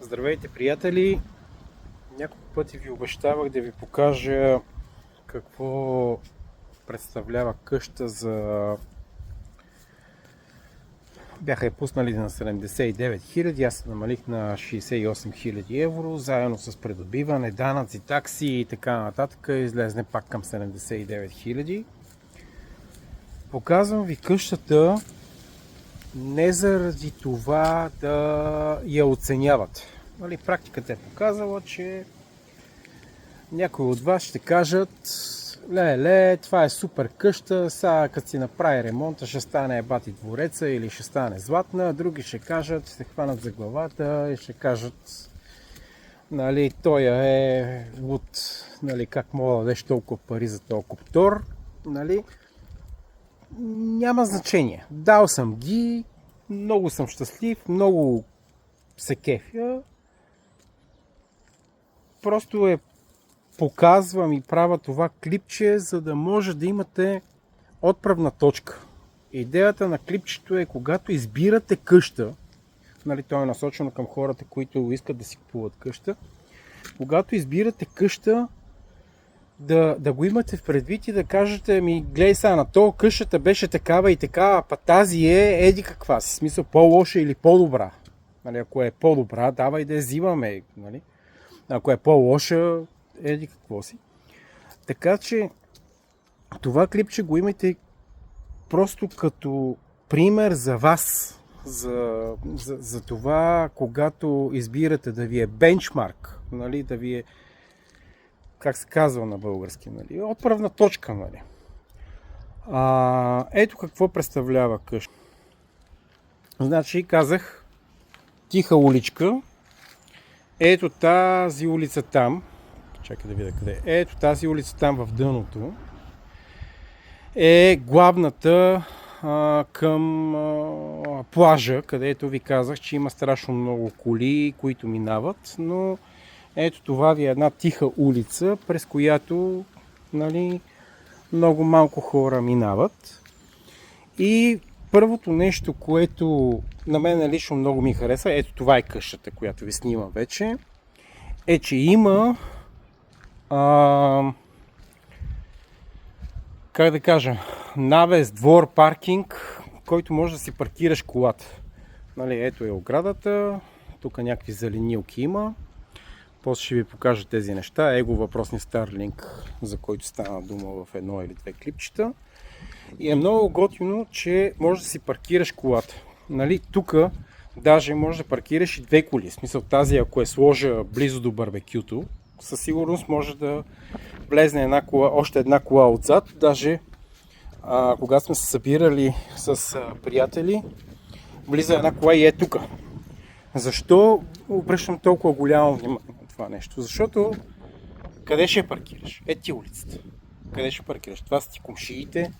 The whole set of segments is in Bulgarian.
Здравейте, приятели! Няколко пъти ви обещавах да ви покажа какво представлява къща за... Бяха я пуснали на 79 000, аз се намалих на 68 000 евро, заедно с придобиване, данъци, такси и така нататък, излезне пак към 79 000. Показвам ви къщата не заради това да я оценяват. Практиката е показала, че някои от вас ще кажат: леле, това е супер къща, сега като си направи ремонта ще стане бати двореца или ще стане златна. Други ще кажат, ще хванат за главата и ще кажат: той е луд, как мога да дадеш толкова пари за този коптор. Няма значение. Дал съм ги, много съм щастлив, много се кефя. Просто показвам и правя това клипче, за да може да имате отправна точка. Идеята на клипчето е, когато избирате къща, то е насочено към хората, които искат да си купуват къща, когато избирате къща, да го имате в предвид и да кажете: гледай сега, на то къщата беше такава и такава, а тази е еди каква си, смисъл по-лоша или по-добра. Ако е по-добра, давай да я взимаме. Ако е по-лоша, еди какво си. Така че това клипче го имайте просто като пример за вас, за това, когато избирате да ви е бенчмарк, да ви е, как се казва на български, отправна точка. Ето какво представлява къща. Значи казах, тиха уличка. Ето тази улица там. Чакай да видя къде. Ето тази улица там в дъното е главната към плажа, където ви казах, че има страшно много коли, които минават, но ето това ви е една тиха улица, през която много малко хора минават. И първото нещо, което на мен лично много ми хареса, ето това е къщата, която ви снимам вече, е, че има как да кажа, навес, двор, паркинг, който може да си паркираш колата. Ето е оградата, тук някакви зеленилки има. После ще ви покажа тези неща. Его въпросния Starlink, за който стана дума в едно или две клипчета. И е много готино, че може да си паркираш колата. Тук даже може да паркираш и две коли. В смисъл, тази, ако е сложа близо до барбекюто, със сигурност може да влезне още една кола отзад. Даже когато сме се събирали с приятели, влиза една кола и е тук. Защо обръщам толкова голямо внимание на това нещо? Защото къде ще паркираш? Ти улицата. Къде ще паркираш? Това са ти комшиите.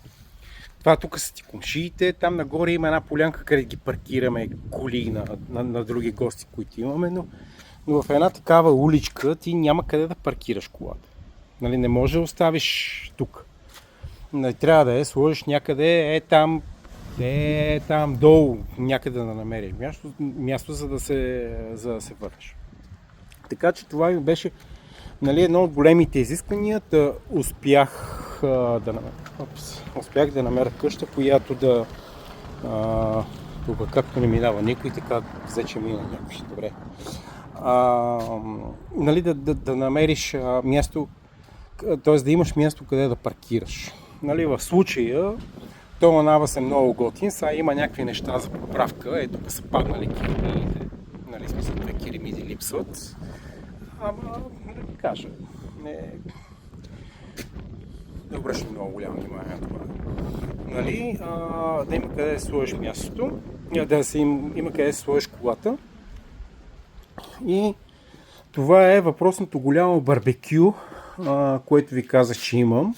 Това тук са ти комшиите. Там нагоре има една полянка, където ги паркираме коли на други гости, които имаме. Но в една такава уличка ти няма къде да паркираш колата. Не може да оставиш тук. Трябва да я сложиш някъде там долу, някъде да намериш място, за да се върнеш. Така че това ми беше едно от големите изисквания. Успях да намеря къща, която тук както не минава никой, така взе, че мина някой. Добре. Да намериш място, т.е. да имаш място къде да паркираш. В случая този навъс е много готин, сега има някакви неща за поправка, ето са паднали киримидите, смисъл, две киримиди липсват, да ви кажа, не обръщам много голямо внимание на това. Да има къде да сложиш мястото, има къде да сложиш колата. И това е въпросното голямо барбекю, което ви казах, че имам.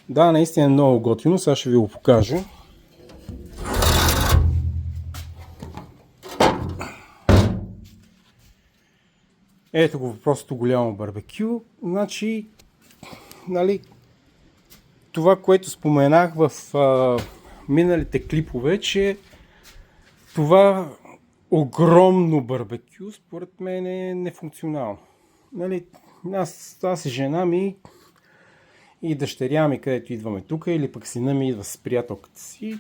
Да, наистина е много готино, сега ще ви го покажа. Ето го въпросното голямо барбекю. Значи, това, което споменах в миналите клипове, че това огромно барбекю, според мен е нефункционално. Нали, аз и жена ми и дъщеря ми, където идваме тук, или пък сина ми идва с приятелката си,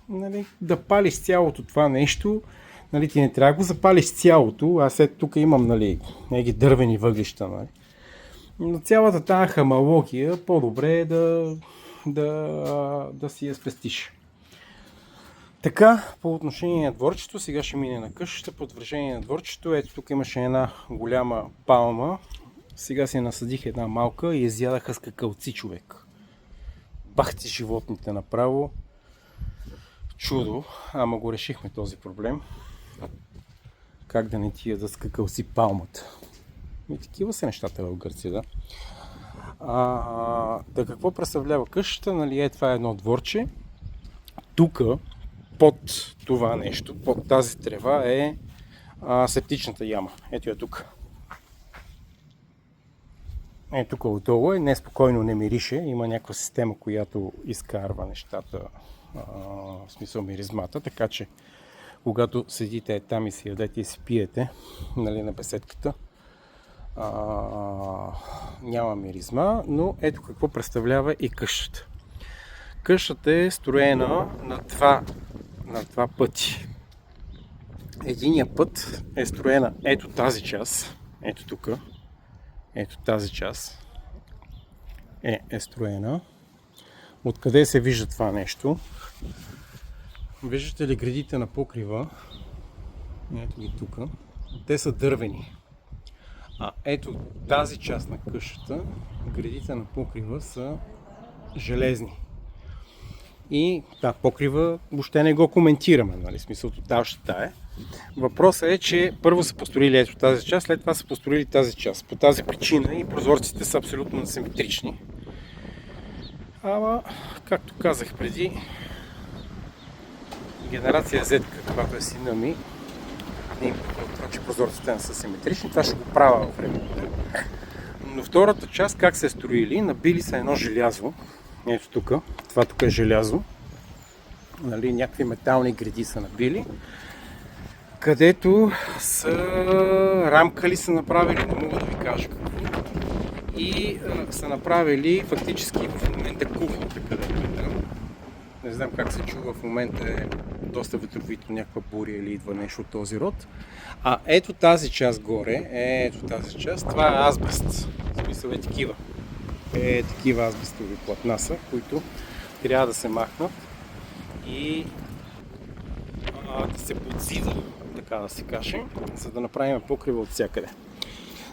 нали, да палиш цялото това нещо, нали, ти не трябва да го запалиш цялото, аз след тук имам, нали, неги дървени въглища, нали. Но цялата тази хамалогия по-добре е да си я спестиш. Така, по отношение на дворчето, сега ще мине на къщата. По отношение на дворчето, ето тук имаше една голяма палма. Сега си насадих една малка и изядаха с какълци, човек. Бахти животните направо. Чудо, ама го решихме този проблем. Как да не ти ядат с какълци палмата? И такива са нещата в Гърция, да. Да, какво представлява къщата? Нали, това е едно дворче. Тук, под това нещо, под тази трева е септичната яма. Ето я тук. Тук отдолу е, неспокойно не мирише, има някаква система, която изкарва нещата, в смисъл миризмата, така че когато седите там и си ядете и си пиете, нали, на беседката, няма миризма, но ето какво представлява и къщата. Къщата е строена на два пъти. Единия път е строена ето тази част, ето тук, ето тази част е строена. Откъде се вижда това нещо? Виждате ли гредите на покрива? Ето ги тук. Те са дървени. Ето тази част на къщата, гредите на покрива са железни. И покрива въобще не го коментираме, нали, смисъл тоталщата е. Въпросът е, че първо са построили ето тази част, след това са построили тази част. По тази причина и прозорците са абсолютно несиметрични. Ама, както казах преди, генерация Z, каквато е сина ми, не им това, че прозорците не са симетрични, това ще го правя във времето. Но втората част, как се е строили, набили са едно желязо. Ето тук, това тук е желязо, нали, някакви метални греди са набили, където са рамкали са направили, не мога да ви кажа какво, и са направили фактически в момента кухнята, където е там. Не знам как се чува, в момента е доста ветровито, някаква буря или идва нещо от този род. Ето тази част горе, ето тази част, това е азбест, в смисъл е такива. Такива азбестови платна са, които трябва да се махнат и да се подзида, така да се каже, за да направим покрива от всякъде.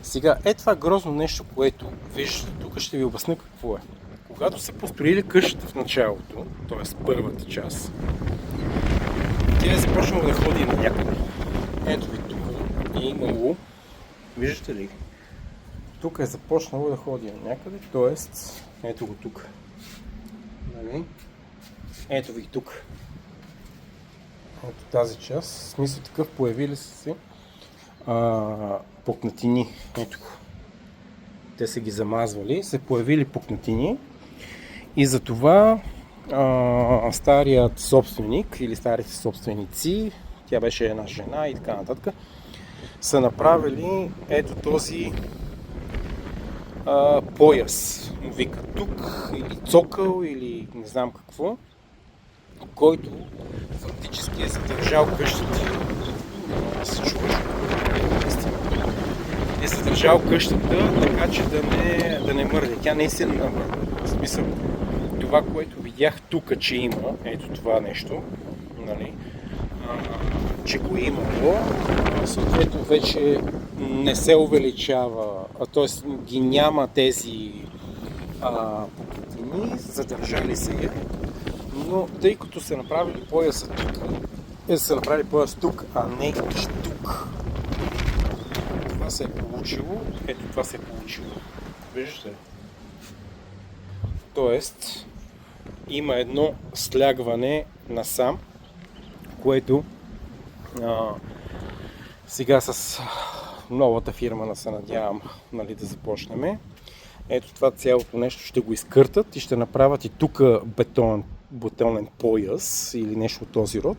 Сега, това грозно нещо, което виждате тук, ще ви обясня какво е. Когато са построили къщата в началото, т.е. първата част, тя е започнала да ходи на някъде. Ето ви тук е имало, виждате ли? Тук е започнало да ходи на някъде, т.е. ето го тук. Нали? Ето ви тук. Ето тази част. В смисъл такъв появили са се пукнатини. Ето го. Те са ги замазвали, се появили пукнатини и затова старият собственик или старите собственици, тя беше една жена и така нататък, са направили ето този пояс, вика тук, или цокъл, или не знам какво, който фактически е задържал къщата. Се чуваш, е задържал къщата, така че да не мърде. Тя не се намърда. В смисъл, това, което видях тук, че има, ето това нещо, нали, че го имало, съответно вече не се увеличава, т.е. ги няма тези пукнатини, задържали се я, но тъй като са направили пояса тук, са направили пояс тук, а не и тук. Това се е получило, ето това се е получило. Виждате? Тоест, има едно слягване насам, което сега с новата фирма се надявам, нали, да започнем. Ето това цялото нещо ще го изкъртат и ще направят и тук бетонен пояс или нещо от този род,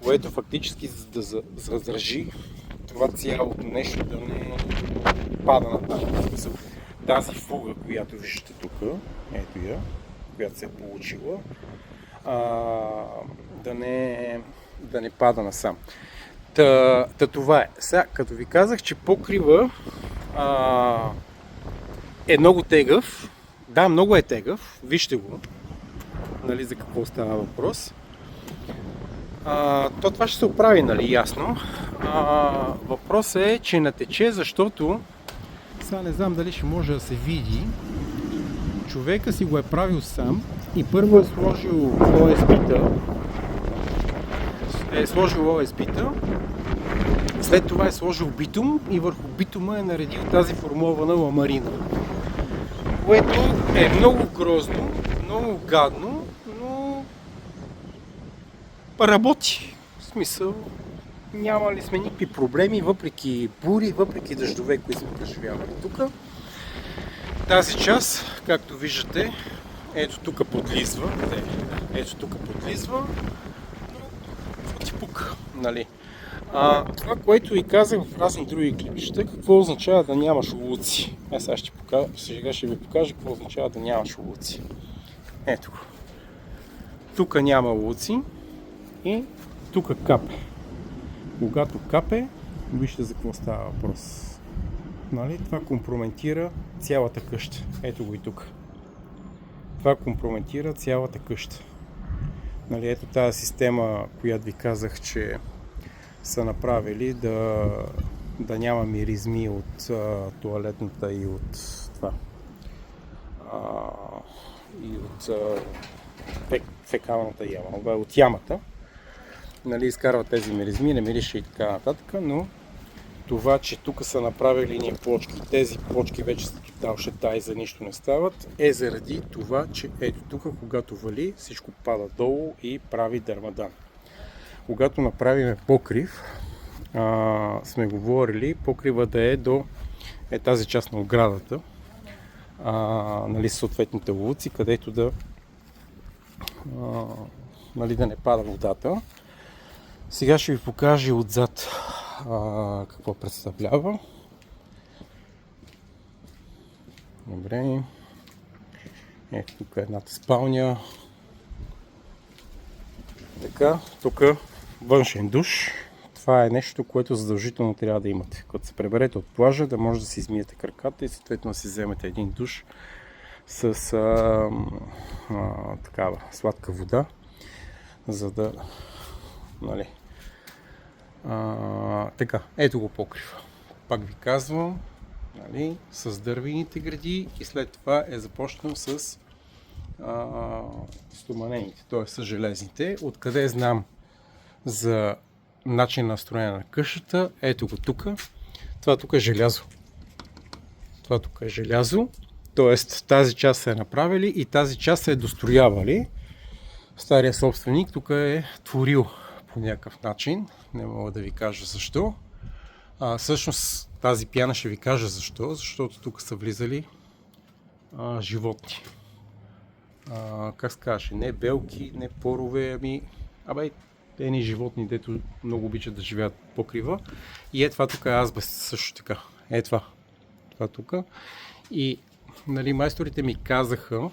което фактически за да задържи това цялото нещо да не пада на тази фуга, която виждате тук, ето я, която се е получила, да не пада насам. Това е. Сега, като ви казах, че покрива е много тегъв. Да, много е тегъв. Вижте го. Нали, за какво става въпрос. Това ще се оправи, нали, ясно. Въпросът е, че натече, защото сега не знам дали ще може да се види. Човека си го е правил сам и първо е сложил ОСБ-та, след това е сложил битум и върху битума е наредил тази формована ламарина, което е много грозно, много гадно, но работи. В смисъл, нямали сме никакви проблеми, въпреки бури, въпреки дъждове, които сме преживявали тук. Тази част, както виждате, ето тук подлизва, но ти пука, нали. Това, което ви казах в разни други клипчета, какво означава да нямаш улуци. Сега ще ви покажа какво означава да нямаш улуци. Ето го. Тук няма улуци и тук капе. Когато капе, вижте за какво става въпрос. Нали? Това компрометира цялата къща. Ето го и тук. Това компрометира цялата къща. Нали, ето тази система, която ви казах, че са направили да няма миризми от тоалетната и от това. И от фекалната яма, от ямата. Нали, изкарват тези миризми, не мирише и така нататък, но това, че тук са направили ние плочки, тези плочки вече са тотал шета и за нищо не стават, е заради това, че ето тук, когато вали, всичко пада долу и прави дърмадан. Когато направим покрив, сме говорили покрива да е до тази част на оградата, нали, съответните улици, където нали, да не пада водата. Сега ще ви покажа отзад какво представлява. Добре. Ето тук е едната спалня. Така, тук външен душ. Това е нещо, което задължително трябва да имате. Като се преберете от плажа, да може да си измиете краката и съответно да си вземете един душ с такава сладка вода, за да, нали, така, ето го покрива. Пак ви казвам, нали, с дървените гради и след това е започнал с стоманените, т.е. с железните. Откъде знам за начин на строене на къщата? Ето го тук. Това тук е желязо. Това тук е желязо. Т.е. тази част се е направили и тази част се е достроявали. Стария собственик тук е творил по някакъв начин. Не мога да ви кажа защо. Всъщност тази пяна ще ви кажа защо. Защото тук са влизали животни. Как се каже, не белки, не порове, едни животни, дето много обичат да живеят покрива. И това тук е азбест също така. Това тук. И нали, майсторите ми казаха,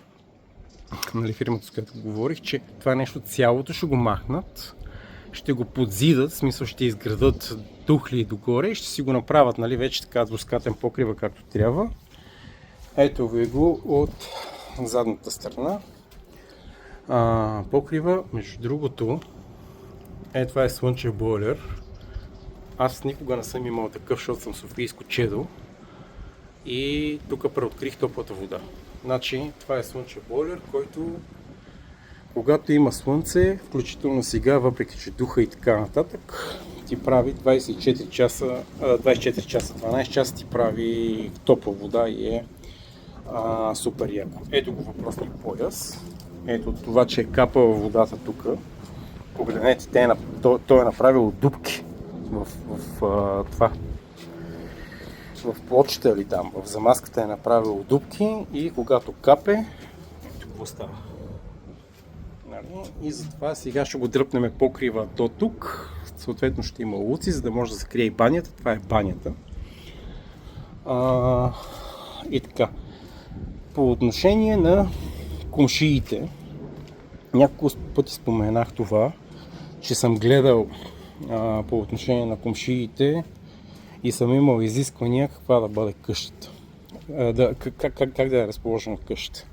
нали, фирмата, с която говорих, че това нещо цялото ще го махнат, ще го подзидат, в смисъл ще изградат тухли догоре и ще си го направят, нали, вече така двускатен покрива, както трябва. Ето ви го от задната страна. Покрива, между другото, това е слънчев бойлер. Аз никога не съм имал такъв, защото съм софийско чедо. И тук преоткрих топлата вода. Значи, това е слънчев бойлер, който когато има слънце, включително сега, въпреки че духа и така нататък, ти прави 12 часа, 12 часа ти прави топла вода и е супер яко. Ето го въпросния пояс. Ето това, че е капала водата тук. Погледнете, той е направил дупки в това. В плочата или там, в замазката е направил дупки и когато капе, ето какво става. Нали? И затова сега ще го дръпнем покрива до тук. Съответно ще има луци, за да може да закрие и банята. Това е банята. И така. По отношение на комшиите, няколко пъти споменах това, че съм гледал по отношение на комшиите и съм имал изисквания каква да бъде къщата. Как да е разположена къщата.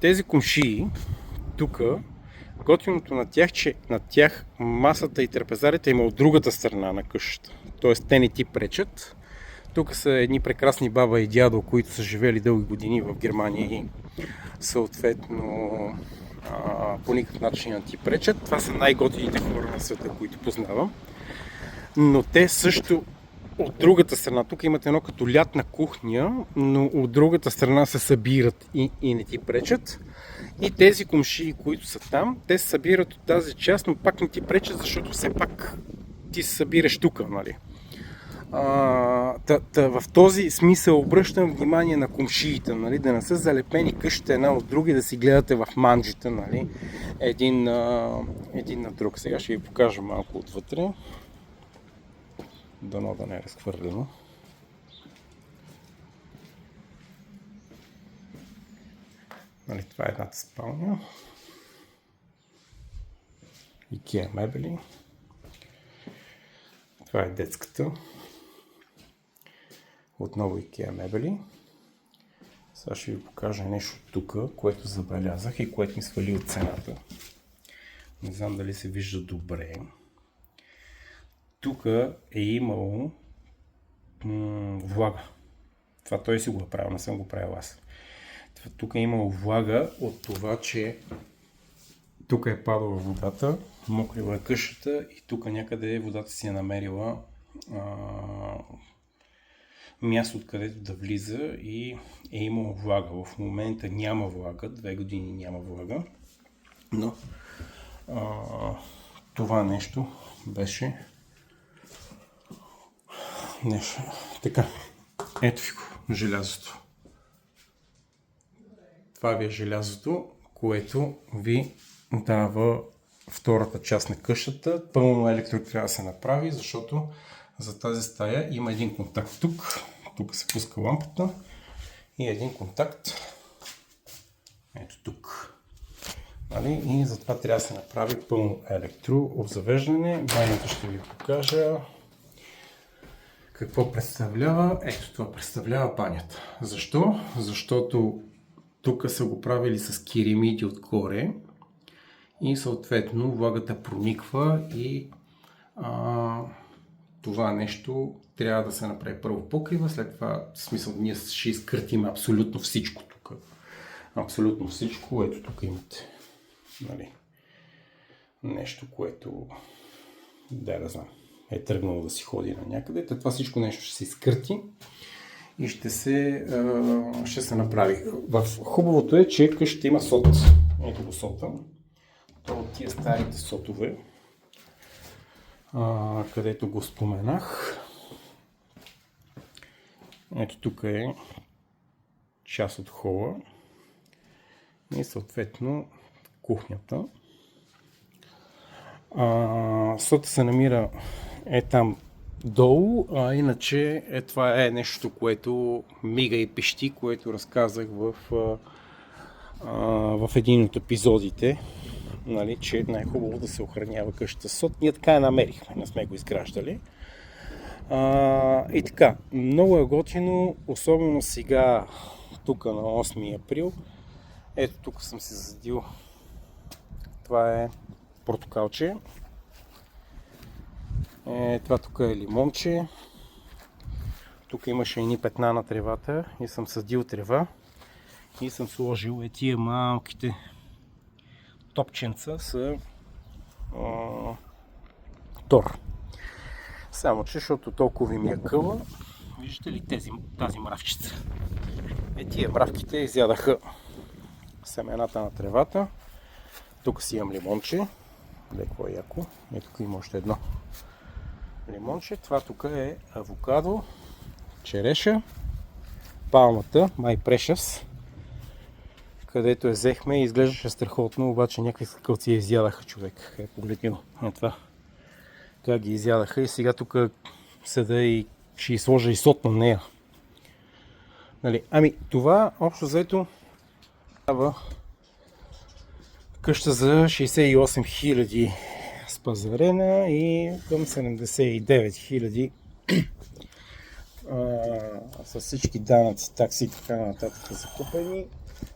Тези комшии, тук, готиното на тях, че на тях масата и трапезарите има от другата страна на къщата. Тоест те не ти пречат. Тук са едни прекрасни баба и дядо, които са живели дълги години в Германия и съответно по никакъв начин не ти пречат. Това са най-готините хора на света, които познавам. Но те също от другата страна, тук имате едно като лятна кухня, но от другата страна се събират и не ти пречат. И тези комшии, които са там, те се събират от тази част, но пак не ти пречат, защото все пак ти се събираш тук, нали? В този смисъл обръщам внимание на комшиите, нали? Да не са залепени къщите една от други, да си гледате в манджите, нали? Един на друг. Сега ще ви покажа малко отвътре. Дано да не е разхвърлено. Нали, това е едната спалня. IKEA мебели. Това е детската. Отново IKEA мебели. Сега ще ви покажа нещо тук, което забелязах и което ми свали от цената. Не знам дали се вижда добре. Тук е имало влага. Това той си го е правил, не съм го правил аз. Тук е имало влага от това, че тук е падала водата, мокрила е къщата и тук някъде водата си е намерила място, откъдето да влиза и е имало влага. В момента няма влага, 2 години няма влага, но това нещо беше нещо. Така, ето ви го, желязото. Това ви е желязото, което ви дава втората част на къщата. Пълно електро трябва да се направи, защото за тази стая има един контакт тук. Тук се пуска лампата и един контакт ето тук. Нали? И затова трябва да се направи пълно електрообзавеждане. Банята ще ви покажа какво представлява. Ето това представлява банята. Защо? Защото тук са го правили с керамиди отгоре и съответно влагата прониква и това нещо трябва да се направи първо покрива, след това в смисъл ние ще изкъртим абсолютно всичко тук. Абсолютно всичко. Ето тук имате, нали, нещо, което да знам, е тръгнало да си ходи на някъде. Това всичко нещо ще се изкърти и ще се направи. Хубавото е, че къщата има сот. Ето го сота. То от тия старите сотове, където го споменах. Ето тук е част от хола и съответно кухнята. Сота се намира там долу, а иначе това е нещо, което мига и пищи, което разказах в един от епизодите, нали, че е най-хубаво да се охранява къщата сот. Ние така я намерихме, не сме го изграждали. И така, много е готино, особено сега, тук на 8 април. Ето тук съм си засадил, това е портокалче. Това тук е лимонче. Тук имаше едни петна на тревата и съм садил трева и съм сложил тия малките топченца с тор. Само че, защото толкова ми е къла, виждате ли тази мравчица? Тия мравките изядаха семената на тревата. Тук си имам лимонче. Леко е яко. Тук има още едно лимонче. Това тук е авокадо, череша, палмата, My Precious. където я взехме и изглеждаше страхотно, обаче някакви скакалци я изядаха, човек. Погледни го на това. Как ги изядаха и сега тук седа и ще й сложа и сот на нея. Нали, ами това общо взето става къща за 68 000 спазарена и към 79 000 с всички данъци, такси и така нататък закупени.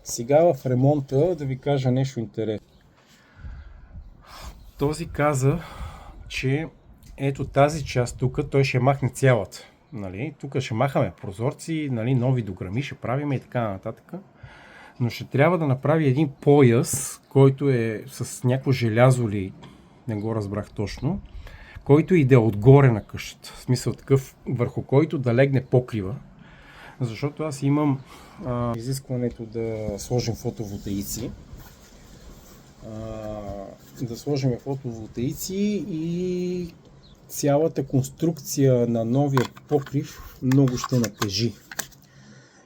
Сега в ремонта да ви кажа нещо интересно. Този каза, че ето тази част тук той ще махне цялата. Нали? Тук ще махаме прозорци, нали, нови дограми ще правим и така нататък. Но ще трябва да направи един пояс, който е с някакво желязо ли, не го разбрах точно, който иде отгоре на къщата. В смисъл такъв, върху който да легне покрива. Защото аз имам изискването да сложим фотоволтаици. Да сложим фотоволтаици и цялата конструкция на новия покрив много ще натежи.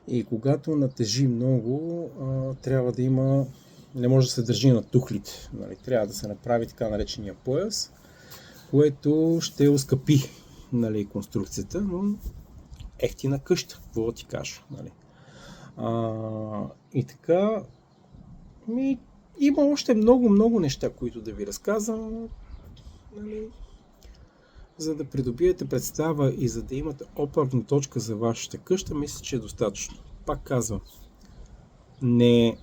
И когато натежи много, трябва да има, не може да се държи на тухлите. Нали? Трябва да се направи така наречения пояс, което ще оскъпи, нали, конструкцията, но ефтина къща, какво ти кажа. Нали? И така, има още много неща, които да ви разказвам. Нали? За да придобиете представа и за да имате опорна точка за вашата къща, мисля, че е достатъчно. Пак казвам, не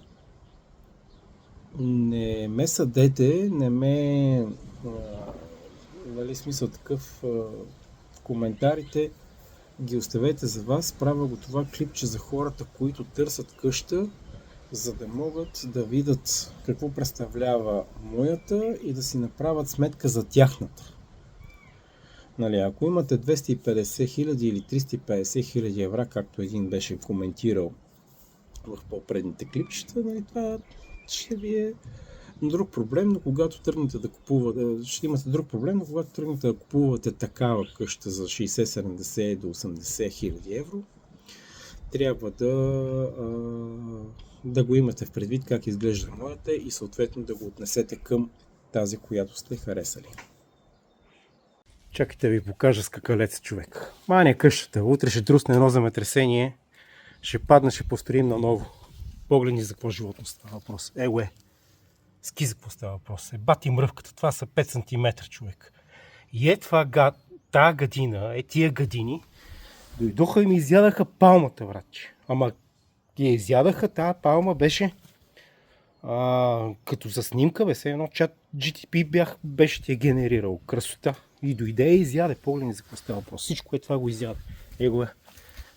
ме съдете, не ме нали, смисъл такъв в коментарите ги оставете за вас. Правя го това клипче за хората, които търсят къща, за да могат да видят какво представлява моята и да си направят сметка за тяхната. Нали, ако имате 250 000 или 350 000 евро, както един беше коментирал в по-предните клипчета, нали, това ще ви е друг проблем, но когато тръгнете да купувате, ще имате друг проблем, но когато тръгнете да купувате такава къща за 60, 70 до 80 000 евро, трябва да го имате в предвид как изглежда моята и съответно да го отнесете към тази, която сте харесали. Чакайте да ви покажа скакалец, човек. Мания къщата, утре ще трусне едно земетресение, ще падне, ще построим наново. Погледни за какво животно става въпрос. Ски за какво става въпрос. Бати мръвката, това са 5 см, човек. И тая гадина, тия гадини, дойдоха и ми изядаха палмата, братче. Ама ги изядаха, тая палма беше като за снимка, бе, едно чат GTP беше ти е генерирал. Красота. И дойде и изяде. Погледни за какво става въпрос. Всичко това го изяде.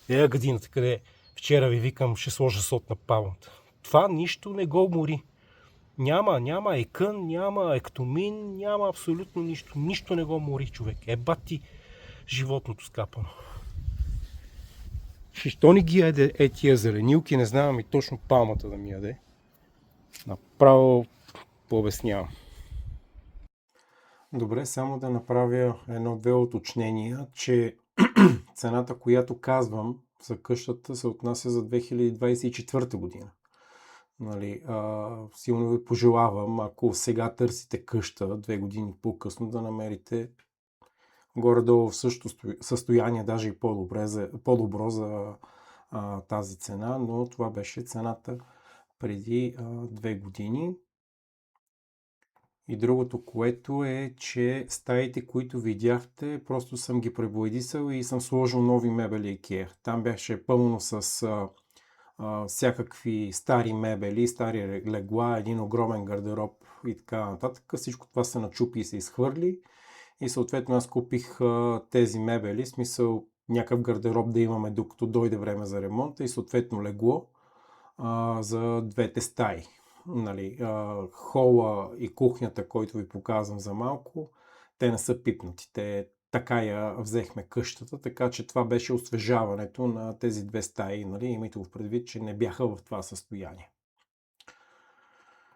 Гадината, къде вчера ви викам, ще сложа сот на палмата. Това нищо не го мори. Няма екън, няма ектомин, няма абсолютно нищо. Нищо не го мори, човек. Бати животното скапано. Що ни ги яде тия зеленилки, не знам и точно палмата да ми яде. Направо пообяснявам. Добре, само да направя едно-две уточнения, че цената, която казвам за къщата, се отнася за 2024 година. Нали, силно ви пожелавам, ако сега търсите къща, 2 години по-късно, да намерите горе-долу в същото състояние, даже и по-добро за тази цена, но това беше цената преди 2 години. И другото, което е, че стаите, които видяхте, просто съм ги пребоядисал и съм сложил нови мебели IKEA. Там беше пълно с всякакви стари мебели, стари легла, един огромен гардероб и така нататък. Всичко това се начупи и се изхвърли. И съответно аз купих тези мебели, в смисъл някакъв гардероб да имаме докато дойде време за ремонта и съответно легло за двете стаи. Нали, хола и кухнята, който ви показвам за малко, те не са пипнати. Така я взехме къщата, така че това беше освежаването на тези 2 стаи. Нали, имайте го в предвид, че не бяха в това състояние.